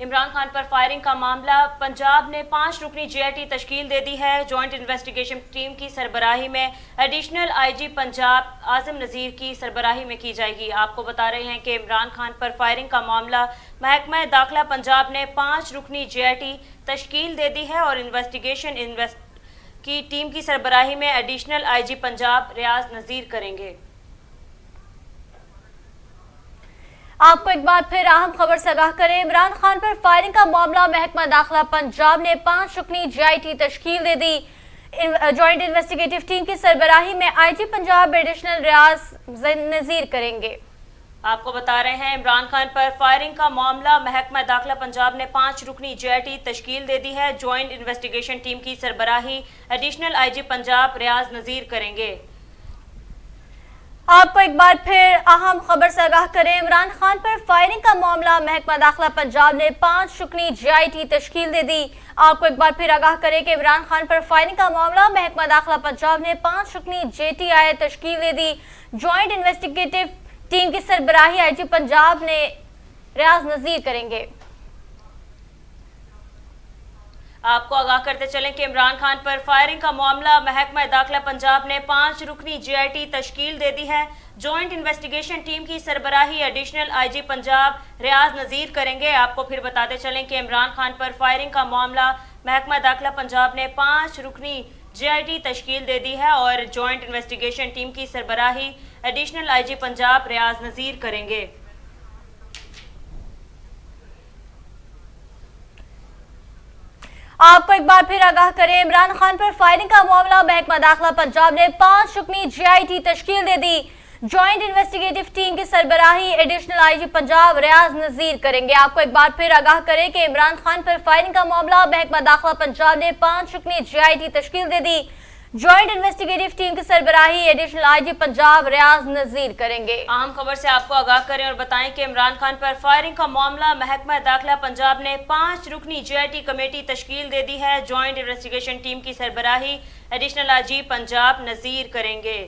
عمران خان پر firing کا معاملہ، پنجاب نے 5 رکنی GIT تشکیل دے دی ہے۔ جوائنٹ انویسٹیگیشن ٹیم کی سربراہی میں ایڈیشنل IG پنجاب عاصم نذیر کی سربراہی میں کی جائے گی۔ آپ کو بتا رہے ہیں کہ عمران خان پر فائرنگ کا معاملہ، محکمہ داخلہ پنجاب نے 5 رکنی GIT تشکیل دے دی ہے اور انویسٹیگیشن کی ٹیم کی سربراہی میں ایڈیشنل IG پنجاب ریاض نذیر کریں گے۔ آپ کو ایک بار پھر اہم خبر سے آگاہ کریں، عمران خان پر فائرنگ کا معاملہ، محکمہ داخلہ پنجاب نے 5 رکنی GIT تشکیل دے دی۔ جوائنٹ انویسٹیگیٹو ٹیم کی سربراہی میں IG پنجاب ایڈیشنل ریاض نذیر کریں گے۔ آپ کو بتا رہے ہیں عمران خان پر فائرنگ کا معاملہ، محکمہ داخلہ پنجاب نے 5 رکنی GIT تشکیل دے دی ہے۔ جوائنٹ انویسٹیگیشن ٹیم کی سربراہی ایڈیشنل IG پنجاب ریاض نذیر کریں گے۔ آپ کو ایک بار پھر اہم خبر سے آگاہ کریں، عمران خان پر فائرنگ کا معاملہ، محکمہ داخلہ پنجاب نے 5 رکنی GIT تشکیل دے دی۔ آپ کو ایک بار پھر آگاہ کریں کہ عمران خان پر فائرنگ کا معاملہ، محکمہ داخلہ پنجاب نے 5 رکنی JTI تشکیل دے دی۔ جوائنٹ انویسٹیگیٹو ٹیم کی سربراہی IG پنجاب نے ریاض نذیر کریں گے۔ آپ کو آگاہ کرتے چلیں کہ عمران خان پر فائرنگ کا معاملہ، محکمہ داخلہ پنجاب نے 5 رکنی GIT تشکیل دے دی ہے۔ جوائنٹ انویسٹیگیشن ٹیم کی سربراہی ایڈیشنل IG پنجاب ریاض نذیر کریں گے۔ آپ کو پھر بتاتے چلیں کہ عمران خان پر فائرنگ کا معاملہ، محکمہ داخلہ پنجاب نے 5 رکنی GIT تشکیل دے دی ہے اور جوائنٹ انویسٹیگیشن ٹیم کی سربراہی ایڈیشنل IG پنجاب ریاض نذیر کریں گے۔ آپ کو ایک بار پھر آگاہ کریں، عمران خان پر فائرنگ کا معاملہ، محکمہ داخلہ پنجاب نے 5 رکنی GIT تشکیل دے دی۔ جوائنٹ انویسٹیگیٹو ٹیم کی سربراہی ایڈیشنل IG پنجاب ریاض نذیر کریں گے۔ آپ کو ایک بار پھر آگاہ کریں کہ عمران خان پر فائرنگ کا معاملہ، محکمہ داخلہ پنجاب نے 5 رکنی GIT تشکیل دے دی۔ جوائنٹ انویسٹیگیٹو ٹیم کی سربراہی ایڈیشنل IG پنجاب ریاض نذیر کریں گے۔ اہم خبر سے آپ کو آگاہ کریں اور بتائیں کہ عمران خان پر فائرنگ کا معاملہ، محکمہ داخلہ پنجاب نے 5 رکنی GIT کمیٹی تشکیل دے دی ہے۔ جوائنٹ انویسٹیگیشن ٹیم کی سربراہی ایڈیشنل IG پنجاب نذیر کریں گے۔